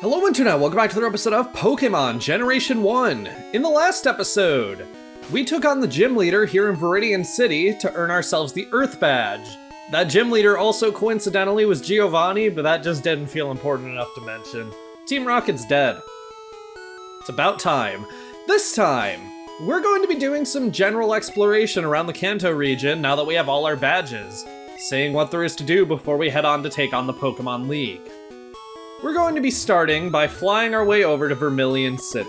Hello Internet, welcome back to another episode of Pokémon Generation 1. In the last episode, we took on the gym leader here in Viridian City to earn ourselves the Earth Badge. That gym leader also coincidentally was Giovanni, but that just didn't feel important enough to mention. Team Rocket's dead. It's about time. This time, we're going to be doing some general exploration around the Kanto region now that we have all our badges, seeing what there is to do before we head on to take on the Pokémon League. We're going to be starting by flying our way over to Vermilion City.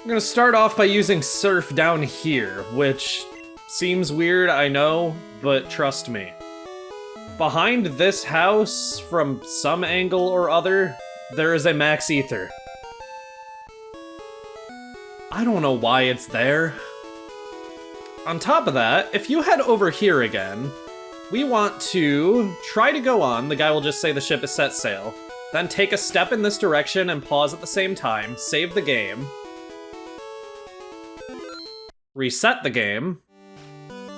I'm gonna start off by using Surf down here, which seems weird, I know, but trust me. Behind this house, from some angle or other, there is a Max Ether. I don't know why it's there. On top of that, if you head over here again, we want to try to go on. The guy will just say the ship is set sail. Then take a step in this direction and pause at the same time. Save the game. Reset the game.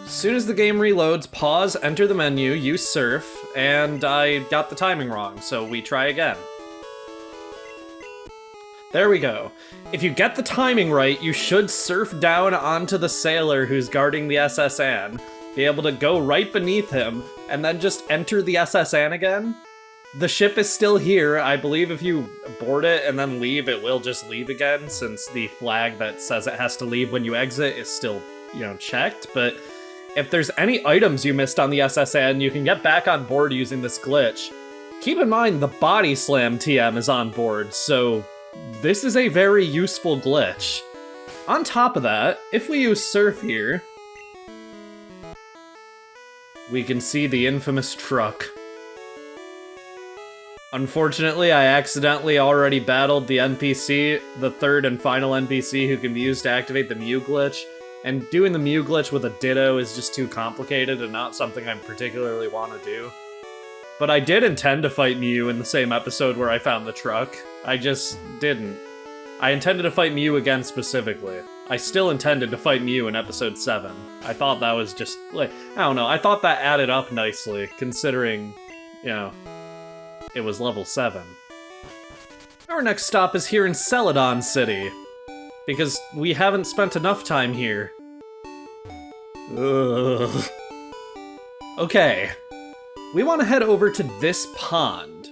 As soon as the game reloads, pause, enter the menu, use Surf, and I got the timing wrong, so we try again. There we go. If you get the timing right, you should surf down onto the sailor who's guarding the SS Anne, be able to go right beneath him, and then just enter the SS Anne again. The ship is still here. I believe if you board it and then leave, it will just leave again, since the flag that says it has to leave when you exit is still, checked. But if there's any items you missed on the SS Anne, you can get back on board using this glitch. Keep in mind, the Body Slam TM is on board, so this is a very useful glitch. On top of that, if we use Surf here, we can see the infamous truck. Unfortunately, I accidentally already battled the NPC, the third and final NPC who can be used to activate the Mew glitch, and doing the Mew glitch with a Ditto is just too complicated and not something I particularly want to do. But I did intend to fight Mew in the same episode where I found the truck. I just didn't. I intended to fight Mew again specifically. I still intended to fight Mew in episode 7. I thought that was just, I don't know, I thought that added up nicely, considering, it was level 7. Our next stop is here in Celadon City, because we haven't spent enough time here. Ugh. Okay. We want to head over to this pond.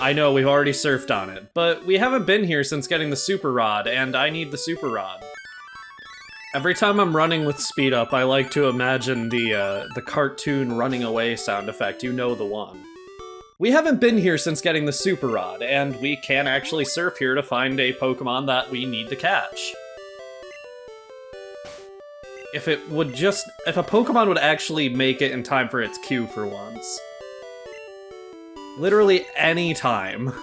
I know we've already surfed on it, but we haven't been here since getting the Super Rod, and I need the Super Rod. Every time I'm running with speed up, I like to imagine the cartoon running away sound effect, you know the one. We haven't been here since getting the Super Rod, and we can actually surf here to find a Pokemon that we need to catch. If a Pokemon would actually make it in time for its queue for once. Literally any time.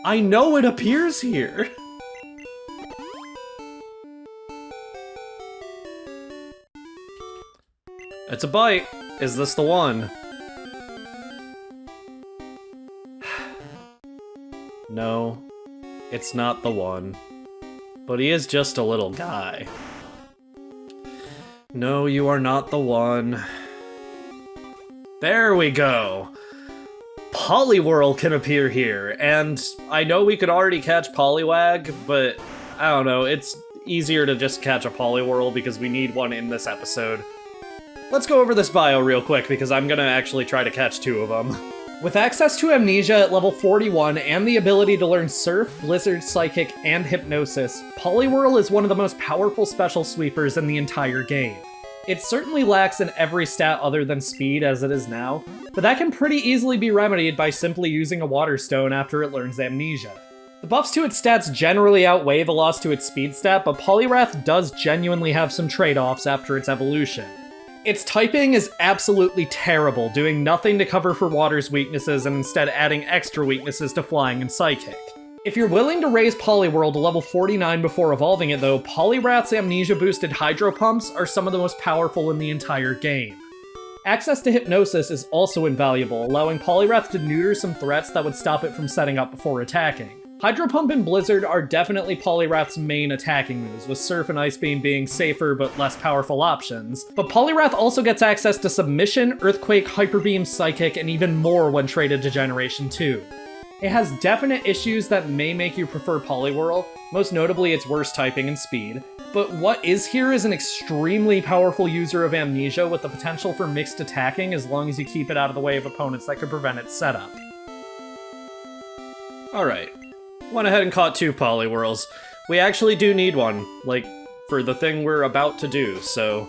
I know it appears here! It's a bite. Is this the one? No, it's not the one. But he is just a little guy. No, you are not the one. There we go! Poliwhirl can appear here, and I know we could already catch Poliwag, but I don't know, it's easier to just catch a Poliwhirl because we need one in this episode. Let's go over this bio real quick because I'm gonna actually try to catch 2 of them. With access to Amnesia at level 41 and the ability to learn Surf, Blizzard, Psychic, and Hypnosis, Poliwhirl is one of the most powerful special sweepers in the entire game. It certainly lacks in every stat other than speed as it is now, but that can pretty easily be remedied by simply using a Water Stone after it learns Amnesia. The buffs to its stats generally outweigh the loss to its speed stat, but Poliwrath does genuinely have some trade-offs after its evolution. Its typing is absolutely terrible, doing nothing to cover for Water's weaknesses and instead adding extra weaknesses to Flying and Psychic. If you're willing to raise Poliwhirl to level 49 before evolving it though, Poliwrath's Amnesia-boosted Hydro Pumps are some of the most powerful in the entire game. Access to Hypnosis is also invaluable, allowing Poliwrath to neuter some threats that would stop it from setting up before attacking. Hydro Pump and Blizzard are definitely Poliwrath's main attacking moves, with Surf and Ice Beam being safer but less powerful options. But Poliwrath also gets access to Submission, Earthquake, Hyper Beam, Psychic, and even more when traded to Generation 2. It has definite issues that may make you prefer Poliwhirl, most notably its worse typing and speed, but what is here is an extremely powerful user of Amnesia with the potential for mixed attacking as long as you keep it out of the way of opponents that could prevent its setup. Alright. Went ahead and caught 2 Poliwhirls. We actually do need one, like, for the thing we're about to do, so...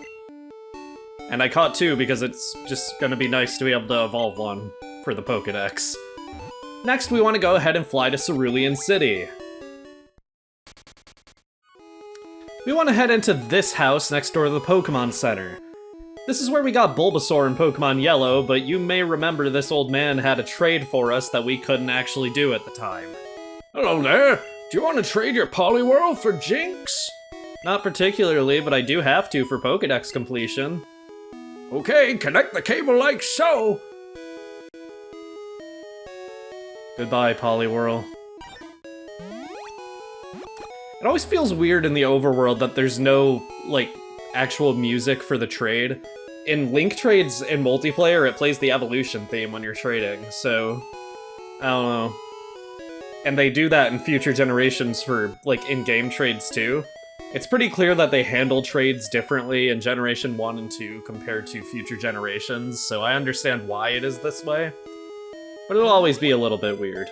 And I caught 2 because it's just gonna be nice to be able to evolve one for the Pokédex. Next, we want to go ahead and fly to Cerulean City. We want to head into this house next door to the Pokémon Center. This is where we got Bulbasaur in Pokémon Yellow, but you may remember this old man had a trade for us that we couldn't actually do at the time. Hello there! Do you want to trade your Poliwhirl for Jinx? Not particularly, but I do have to for Pokédex completion. Okay, connect the cable like so! Goodbye, Poliwhirl. It always feels weird in the overworld that there's no, like, actual music for the trade. In Link trades in multiplayer, it plays the evolution theme when you're trading, so... I don't know. And they do that in future generations for, like, in-game trades too. It's pretty clear that they handle trades differently in Generation 1 and 2 compared to future generations, so I understand why it is this way. But it'll always be a little bit weird.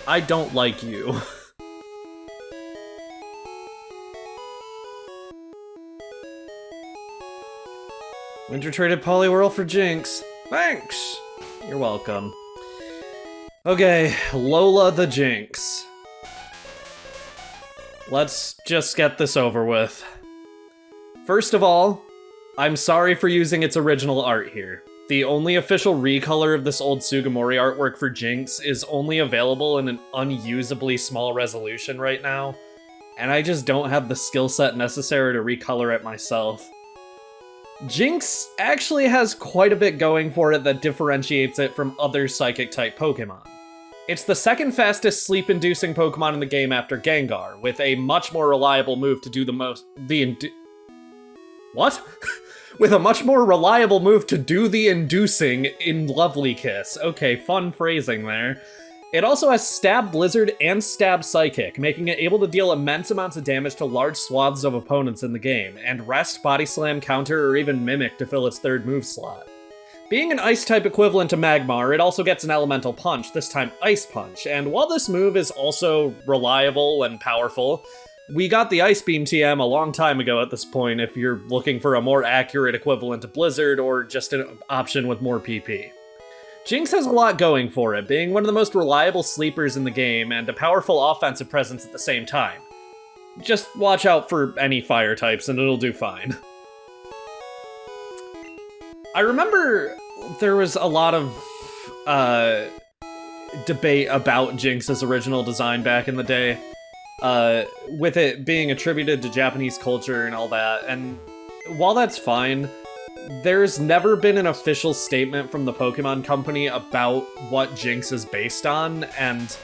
I don't like you. Winter traded Poliwhirl for Jinx. Thanks! You're welcome. Okay, Lola the Jinx. Let's just get this over with. First of all, I'm sorry for using its original art here. The only official recolor of this old Sugimori artwork for Jinx is only available in an unusably small resolution right now, and I just don't have the skill set necessary to recolor it myself. Jinx actually has quite a bit going for it that differentiates it from other Psychic-type Pokémon. It's the second fastest sleep-inducing Pokémon in the game after Gengar, with a much more reliable move to do What? With a much more reliable move to do the inducing in Lovely Kiss. Okay, fun phrasing there. It also has Stab Blizzard and Stab Psychic, making it able to deal immense amounts of damage to large swaths of opponents in the game, and Rest, Body Slam, Counter, or even Mimic to fill its third move slot. Being an Ice-type equivalent to Magmar, it also gets an Elemental Punch, this time Ice Punch, and while this move is also reliable and powerful, we got the Ice Beam TM a long time ago at this point if you're looking for a more accurate equivalent to Blizzard or just an option with more PP. Jinx has a lot going for it, being one of the most reliable sleepers in the game and a powerful offensive presence at the same time. Just watch out for any fire types and it'll do fine. I remember there was a lot of debate about Jinx's original design back in the day, with it being attributed to Japanese culture and all that, and while that's fine, there's never been an official statement from the Pokemon Company about what Jinx is based on, and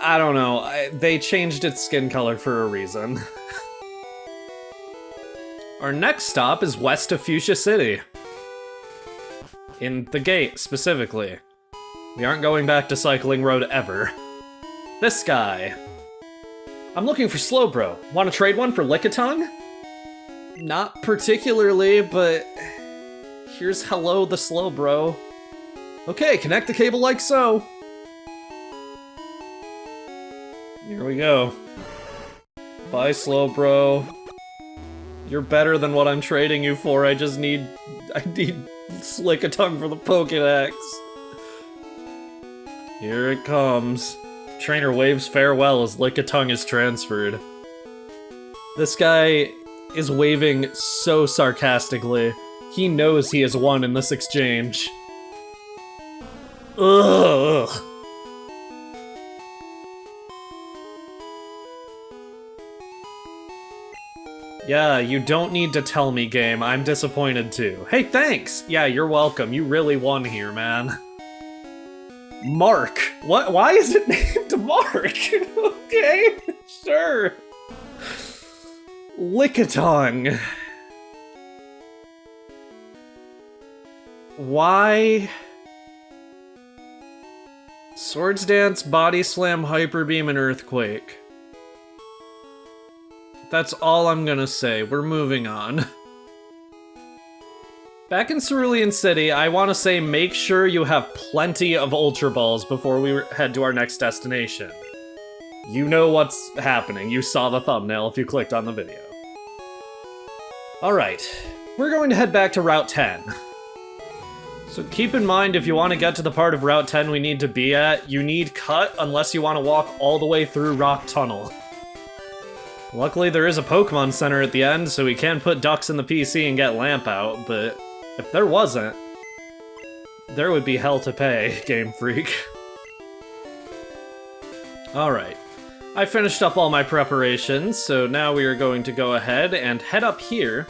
I don't know, they changed its skin color for a reason. Our next stop is west of Fuchsia City. In the gate, specifically. We aren't going back to Cycling Road ever. This guy. I'm looking for Slowbro. Want to trade one for Lickitung? Not particularly, but here's hello the Slowbro. Okay, connect the cable like so. Here we go. Bye, Slowbro. You're better than what I'm trading you for. I need Lickitung for the Pokédex. Here it comes. Trainer waves farewell as Lickitung is transferred. This guy is waving so sarcastically. He knows he has won in this exchange. Ugh. Yeah, you don't need to tell me, game. I'm disappointed too. Hey, thanks! Yeah, you're welcome. You really won here, man. Mark. What? Why is it named Mark? Okay, sure. Lickitung. Why? Swords Dance, Body Slam, Hyper Beam, and Earthquake. That's all I'm gonna say. We're moving on. Back in Cerulean City, I want to say make sure you have plenty of Ultra Balls before we head to our next destination. You know what's happening. You saw the thumbnail if you clicked on the video. Alright, we're going to head back to Route 10. So keep in mind, if you want to get to the part of Route 10 we need to be at, you need Cut unless you want to walk all the way through Rock Tunnel. Luckily there is a Pokemon Center at the end, so we can put ducks in the PC and get Lamp out, but if there wasn't, there would be hell to pay, Game Freak. Alright, I finished up all my preparations, so now we are going to go ahead and head up here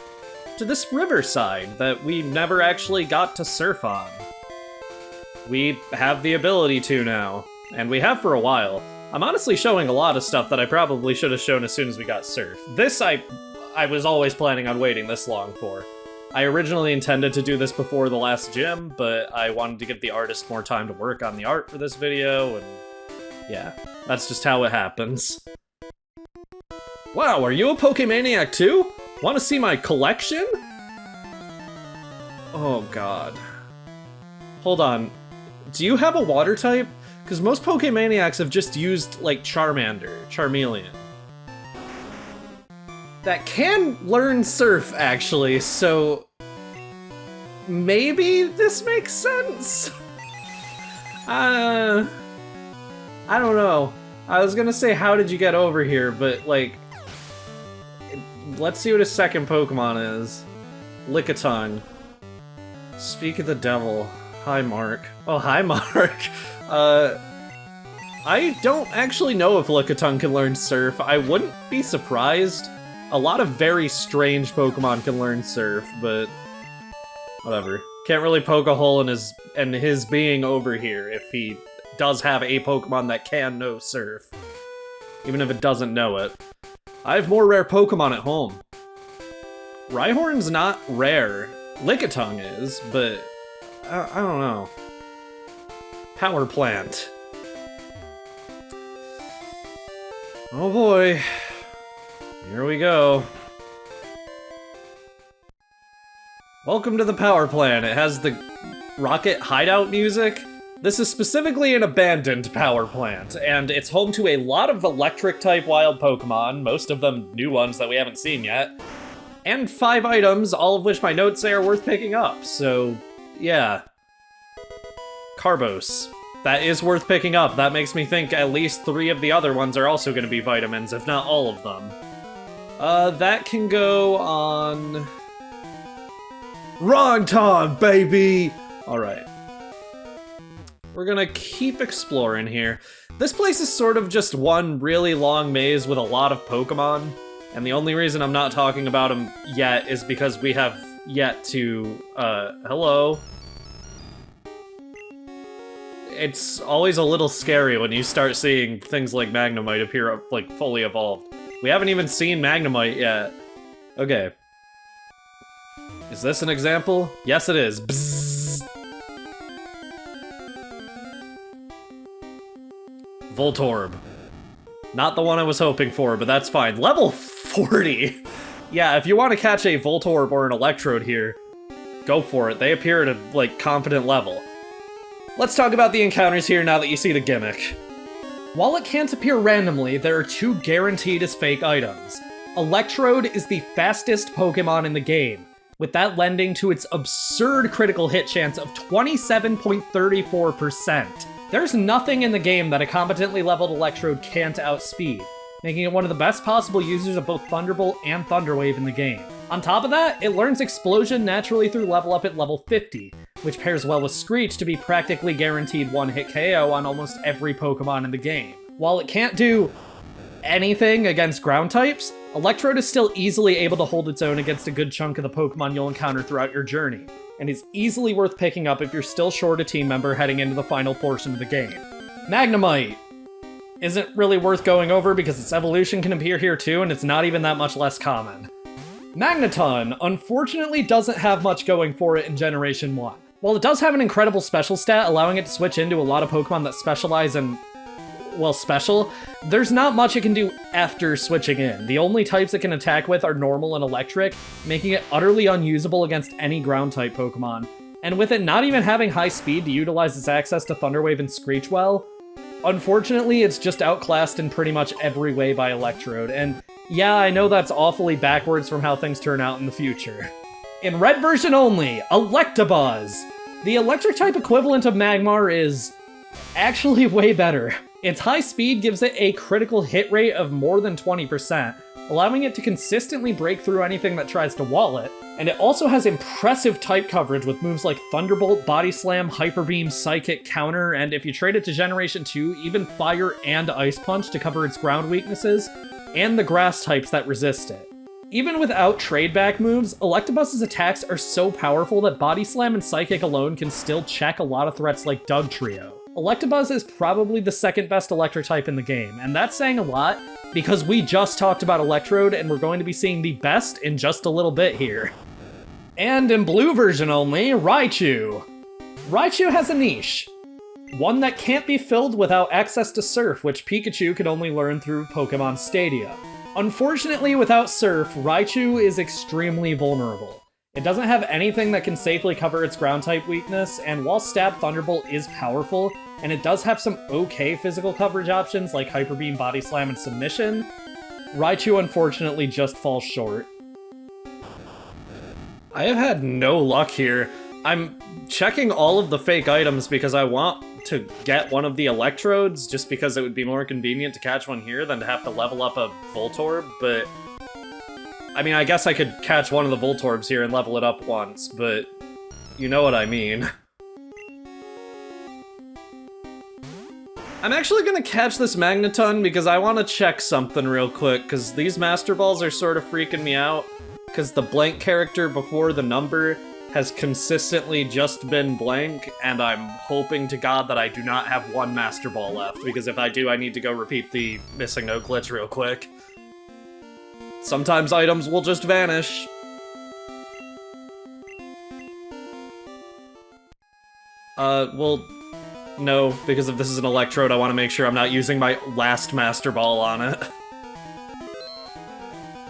to this riverside that we never actually got to surf on. We have the ability to now, and we have for a while. I'm honestly showing a lot of stuff that I probably should have shown as soon as we got surf. This I was always planning on waiting this long for. I originally intended to do this before the last gym, but I wanted to give the artist more time to work on the art for this video, and yeah, that's just how it happens. Wow, are you a Pokemaniac too? Want to see my collection? Oh god. Hold on. Do you have a water type? Because most Pokemaniacs have just used, like, Charmeleon. That can learn Surf, actually, so maybe this makes sense? I don't know. I was gonna say, how did you get over here, but, like, let's see what his second Pokemon is. Lickitung. Speak of the devil. Hi, Mark. Oh, hi, Mark. I don't actually know if Lickitung can learn Surf. I wouldn't be surprised. A lot of very strange Pokemon can learn Surf, but whatever. Can't really poke a hole in his being over here if he does have a Pokemon that can know Surf. Even if it doesn't know it. I have more rare Pokemon at home. Rhyhorn's not rare. Lickitung is, but I don't know. Power plant. Oh boy. Here we go. Welcome to the power plant. It has the rocket hideout music. This is specifically an abandoned power plant, and it's home to a lot of electric-type wild Pokemon, most of them new ones that we haven't seen yet, and 5 items, all of which my notes say are worth picking up, so yeah. Carbos. That is worth picking up. That makes me think at least 3 of the other ones are also going to be vitamins, if not all of them. That can go on... Ronton, baby! Alright. We're gonna keep exploring here. This place is sort of just one really long maze with a lot of Pokemon, and the only reason I'm not talking about them yet is because we have yet to, hello? It's always a little scary when you start seeing things like Magnemite appear, like, fully evolved. We haven't even seen Magnemite yet. Okay. Is this an example? Yes, it is. Bzzz. Voltorb. Not the one I was hoping for, but that's fine. Level 40! Yeah, if you want to catch a Voltorb or an Electrode here, go for it. They appear at a, like, confident level. Let's talk about the encounters here now that you see the gimmick. While it can't appear randomly, there are 2 guaranteed as fake items. Electrode is the fastest Pokemon in the game, with that lending to its absurd critical hit chance of 27.34%. There's nothing in the game that a competently leveled Electrode can't outspeed, making it one of the best possible users of both Thunderbolt and Thunder Wave in the game. On top of that, it learns Explosion naturally through level up at level 50, which pairs well with Screech to be practically guaranteed one-hit KO on almost every Pokemon in the game. While it can't do anything against ground types, Electrode is still easily able to hold its own against a good chunk of the Pokemon you'll encounter throughout your journey, and is easily worth picking up if you're still short a team member heading into the final portion of the game. Magnemite isn't really worth going over because its evolution can appear here too, and it's not even that much less common. Magneton, unfortunately, doesn't have much going for it in Generation 1. While it does have an incredible special stat, allowing it to switch into a lot of Pokemon that specialize in, well, special, there's not much it can do after switching in. The only types it can attack with are normal and electric, making it utterly unusable against any ground-type Pokemon. And with it not even having high speed to utilize its access to Thunder Wave and Screech well, unfortunately, it's just outclassed in pretty much every way by Electrode, and yeah, I know that's awfully backwards from how things turn out in the future. In red version only, Electabuzz! The electric-type equivalent of Magmar is actually way better. Its high speed gives it a critical hit rate of more than 20%, allowing it to consistently break through anything that tries to wall it, and it also has impressive type coverage with moves like Thunderbolt, Body Slam, Hyper Beam, Psychic, Counter, and if you trade it to Generation 2, even Fire and Ice Punch to cover its ground weaknesses, and the grass types that resist it. Even without trade-back moves, Electabuzz's attacks are so powerful that Body Slam and Psychic alone can still check a lot of threats like Dugtrio. Electabuzz is probably the second best electric type in the game, and that's saying a lot because we just talked about Electrode and we're going to be seeing the best in just a little bit here. And in blue version only, Raichu. Raichu has a niche. One that can't be filled without access to Surf, which Pikachu can only learn through Pokemon Stadium. Unfortunately, without Surf, Raichu is extremely vulnerable. It doesn't have anything that can safely cover its ground-type weakness, and while Stab Thunderbolt is powerful, and it does have some okay physical coverage options like Hyper Beam, Body Slam, and Submission, Raichu unfortunately just falls short. I have had no luck here. I'm checking all of the fake items because I want to get one of the Electrodes, just because it would be more convenient to catch one here than to have to level up a Voltorb, but I mean, I guess I could catch one of the Voltorbs here and level it up once, but you know what I mean. I'm actually gonna catch this Magneton because I want to check something real quick, because these Master Balls are sort of freaking me out, because the blank character before the number has consistently just been blank, and I'm hoping to God that I do not have one Master Ball left, because if I do, I need to go repeat the Missing No glitch real quick. Sometimes items will just vanish. Well, no, because if this is an Electrode, I want to make sure I'm not using my last Master Ball on it.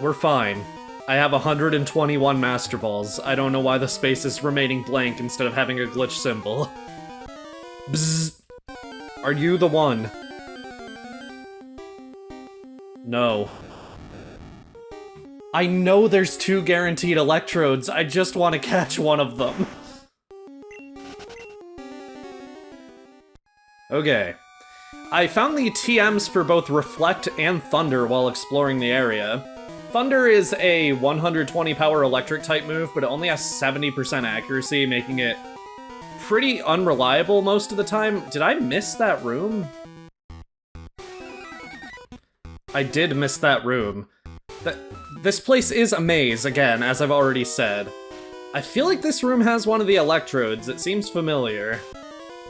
We're fine. I have 121 Master Balls. I don't know why the space is remaining blank instead of having a glitch symbol. Bzzz. Are you the one? No. I know there's 2 guaranteed Electrodes, I just want to catch one of them. Okay. I found the TMs for both Reflect and Thunder while exploring the area. Thunder is a 120 power electric type move, but it only has 70% accuracy, making it pretty unreliable most of the time. Did I miss that room? I did miss that room. This place is a maze, again, as I've already said. I feel like this room has one of the Electrodes. It seems familiar.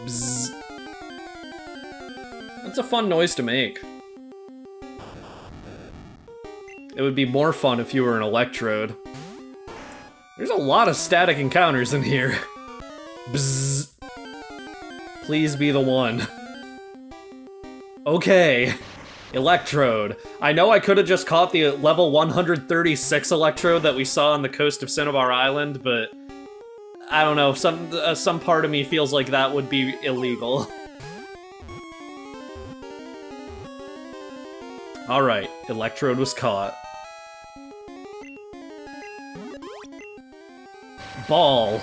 Bzzz. That's a fun noise to make. It would be more fun if you were an Electrode. There's a lot of static encounters in here. Bzzz. Please be the one. Okay. Electrode. I know I could have just caught the level 136 Electrode that we saw on the coast of Cinnabar Island, but I don't know, some part of me feels like that would be illegal. Alright, Electrode was caught. Ball.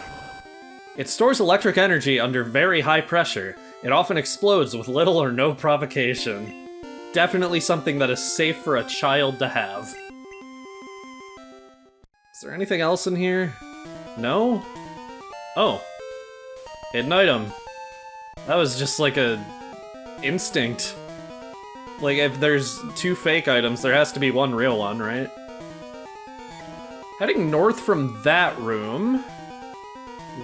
It stores electric energy under very high pressure. It often explodes with little or no provocation. Definitely something that is safe for a child to have. Is there anything else in here? No? Oh. Hidden item. That was just like a instinct. Like, if there's 2 fake items, there has to be 1 real one, right? Heading north from that room,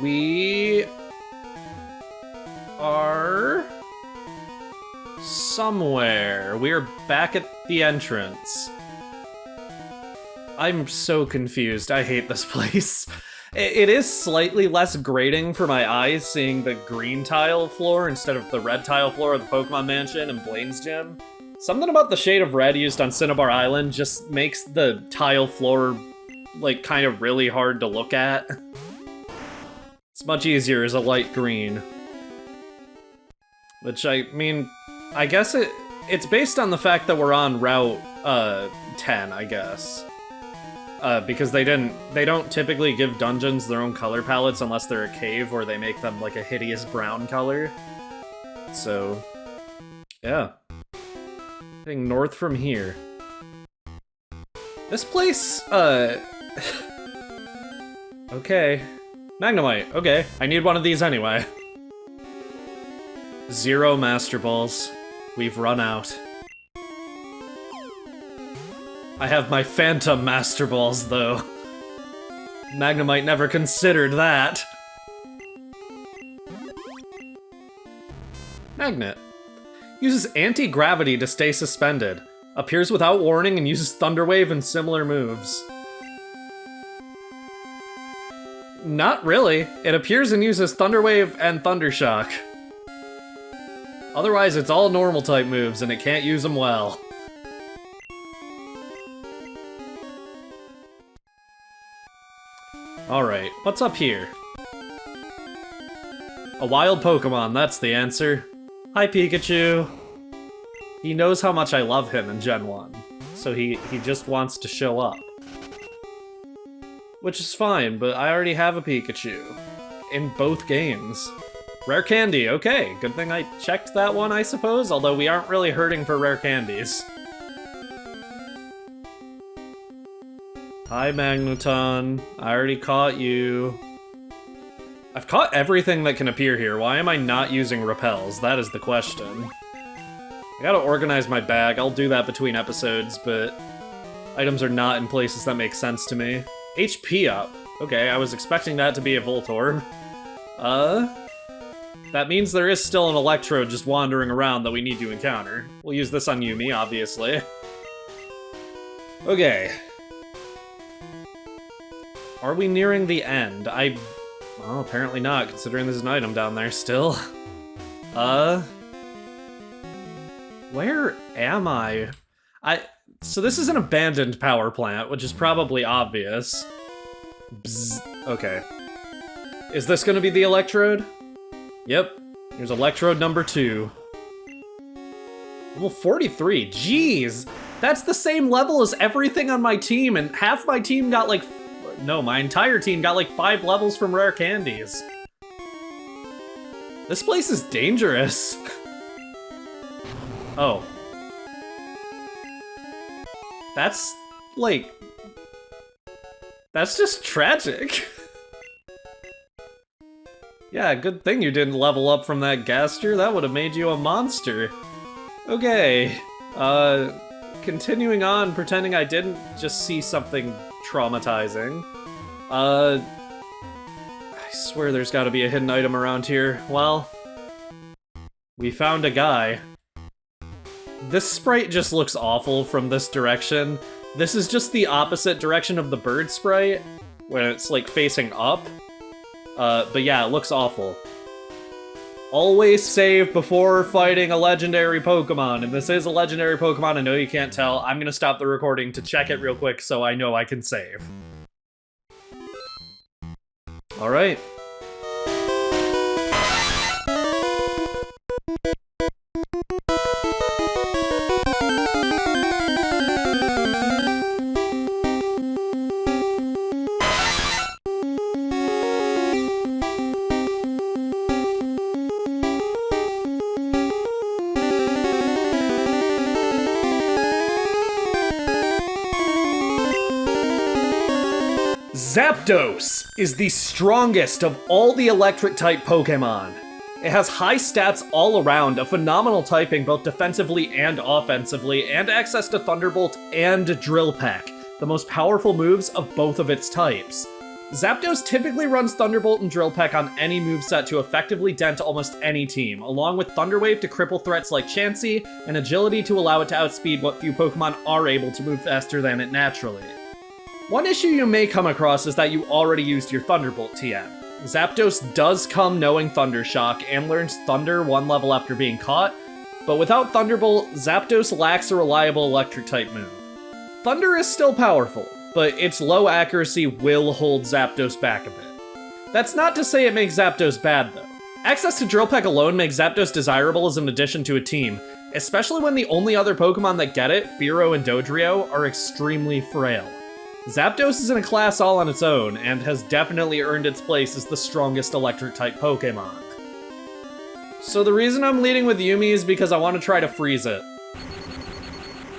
we are somewhere. We're back at the entrance. I'm so confused. I hate this place. It is slightly less grating for my eyes seeing the green tile floor instead of the red tile floor of the Pokemon Mansion and Blaine's Gym. Something about the shade of red used on Cinnabar Island just makes the tile floor, like, kind of really hard to look at. It's much easier as a light green. Which, I mean, I guess it's based on the fact that we're on Route 10, I guess. Because they don't typically give dungeons their own color palettes unless they're a cave or they make them like a hideous brown color. So, yeah. Heading north from here. This place, okay. Magnemite, okay. I need one of these anyway. 0 Master Balls. We've run out. I have my Phantom Master Balls, though. Magnemite never considered that. Magnet. Uses anti-gravity to stay suspended. Appears without warning and uses Thunder Wave and similar moves. Not really. It appears and uses Thunder Wave and Thunder Shock. Otherwise, it's all normal type moves and it can't use them well. Alright, what's up here? A wild Pokemon, that's the answer. Hi, Pikachu. He knows how much I love him in Gen 1, so he just wants to show up. Which is fine, but I already have a Pikachu. In both games. Rare candy, okay. Good thing I checked that one, I suppose, although we aren't really hurting for rare candies. Hi, Magneton. I already caught you. I've caught everything that can appear here. Why am I not using repels? That is the question. I gotta organize my bag. I'll do that between episodes, but items are not in places that make sense to me. HP up. Okay, I was expecting that to be a Voltorb. That means there is still an Electrode just wandering around that we need to encounter. We'll use this on Yumi, obviously. Okay. Are we nearing the end? Well, apparently not, considering there's an item down there still. Where am I? So this is an abandoned power plant, which is probably obvious. Bzz. Okay. Is this gonna be the Electrode? Yep. Here's Electrode number 2. Level 43, jeez! That's the same level as everything on my team, and half my team got like... No, my entire team got like 5 levels from rare candies. This place is dangerous. Oh. That's, like... That's just tragic. Yeah, good thing you didn't level up from that Gaster. That would have made you a monster. Okay. Continuing on, pretending I didn't just see something traumatizing. I swear there's gotta be a hidden item around here. Well, we found a guy. This sprite just looks awful from this direction. This is just the opposite direction of the bird sprite, when it's like facing up. But yeah, it looks awful. Always save before fighting a legendary Pokemon, and this is a legendary Pokemon, I know you can't tell. I'm gonna stop the recording to check it real quick so I know I can save. Alright. Zapdos is the strongest of all the electric-type Pokémon. It has high stats all around, a phenomenal typing both defensively and offensively, and access to Thunderbolt and Drill Peck, the most powerful moves of both of its types. Zapdos typically runs Thunderbolt and Drill Peck on any moveset to effectively dent almost any team, along with Thunder Wave to cripple threats like Chansey, and Agility to allow it to outspeed what few Pokemon are able to move faster than it naturally. One issue you may come across is that you already used your Thunderbolt TM. Zapdos does come knowing Thunder Shock and learns Thunder one level after being caught, but without Thunderbolt, Zapdos lacks a reliable Electric-type move. Thunder is still powerful, but its low accuracy will hold Zapdos back a bit. That's not to say it makes Zapdos bad, though. Access to Drill Peck alone makes Zapdos desirable as an addition to a team, especially when the only other Pokemon that get it, Fearow and Dodrio, are extremely frail. Zapdos is in a class all on its own, and has definitely earned its place as the strongest Electric-type Pokemon. So the reason I'm leading with Yumi is because I want to try to freeze it.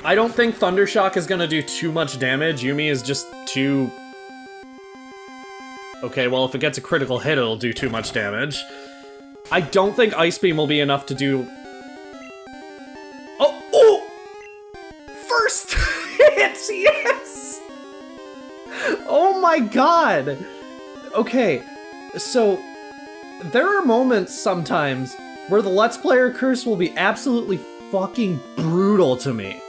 I don't think Thunder Shock is gonna do too much damage. Yumi is just too... Okay, well, if it gets a critical hit, it'll do too much damage. I don't think Ice Beam will be enough to do... Oh! Oh! First hit! Yes! Oh my god! Okay, so... There are moments sometimes where the Let's Player curse will be absolutely fucking brutal to me.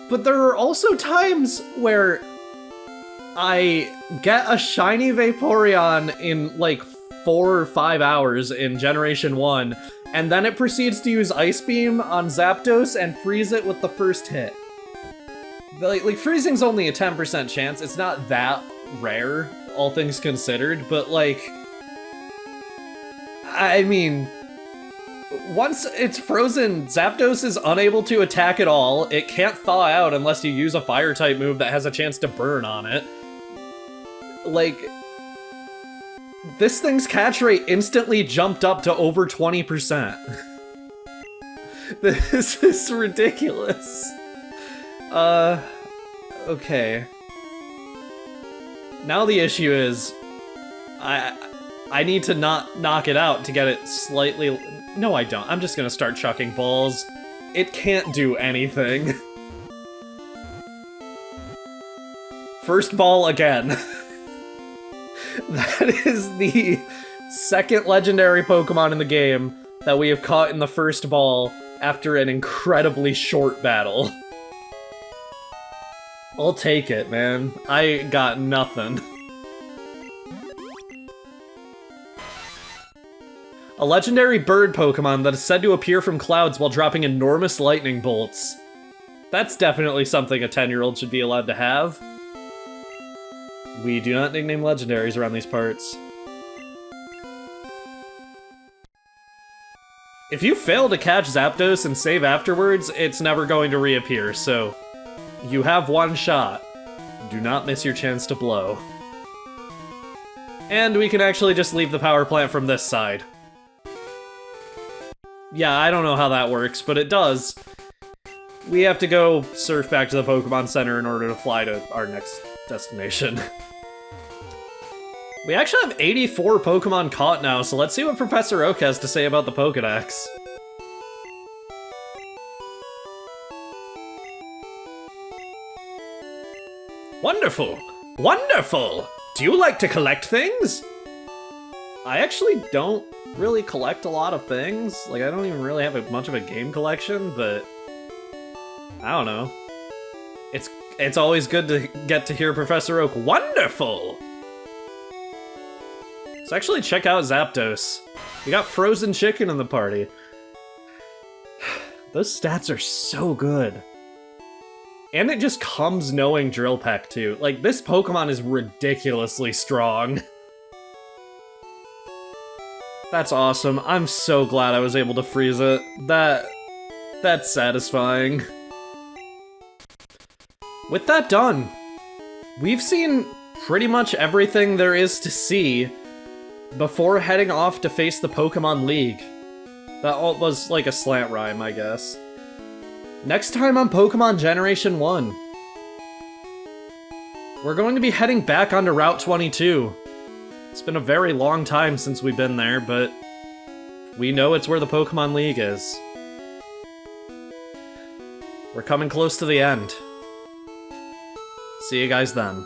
But there are also times where I get a shiny Vaporeon in like 4 or 5 hours in Generation 1, and then it proceeds to use Ice Beam on Zapdos and freeze it with the first hit. Like freezing's only a 10% chance, it's not that rare, all things considered, but like... I mean... Once it's frozen, Zapdos is unable to attack at all. It can't thaw out unless you use a Fire-type move that has a chance to burn on it. Like, this thing's catch rate instantly jumped up to over 20%. This is ridiculous. Okay. Now the issue is, I need to not knock it out to get it slightly... No, I don't. I'm just gonna start chucking balls. It can't do anything. First ball again. That is the second legendary Pokemon in the game that we have caught in the first ball after an incredibly short battle. I'll take it, man. I got nothing. A legendary bird Pokemon that is said to appear from clouds while dropping enormous lightning bolts. That's definitely something a 10-year-old should be allowed to have. We do not nickname legendaries around these parts. If you fail to catch Zapdos and save afterwards, it's never going to reappear, so you have one shot. Do not miss your chance to blow. And we can actually just leave the power plant from this side. Yeah, I don't know how that works, but it does. We have to go surf back to the Pokemon Center in order to fly to our next destination. We actually have 84 Pokemon caught now, so let's see what Professor Oak has to say about the Pokédex. Wonderful! Wonderful! Do you like to collect things? I actually don't really collect a lot of things. Like, I don't even really have much of a game collection, but... I don't know. It's always good to get to hear Professor Oak. Wonderful! Let's actually check out Zapdos. We got Frozen Chicken in the party. Those stats are so good. And it just comes knowing Drill Peck, too. Like, this Pokemon is ridiculously strong. That's awesome. I'm so glad I was able to freeze it. That's satisfying. With that done, we've seen pretty much everything there is to see before heading off to face the Pokemon League. That all was like a slant rhyme, I guess. Next time on Pokemon Generation 1, we're going to be heading back onto Route 22. It's been a very long time since we've been there, but We know it's where the Pokemon League is. We're coming close to the end. See you guys then.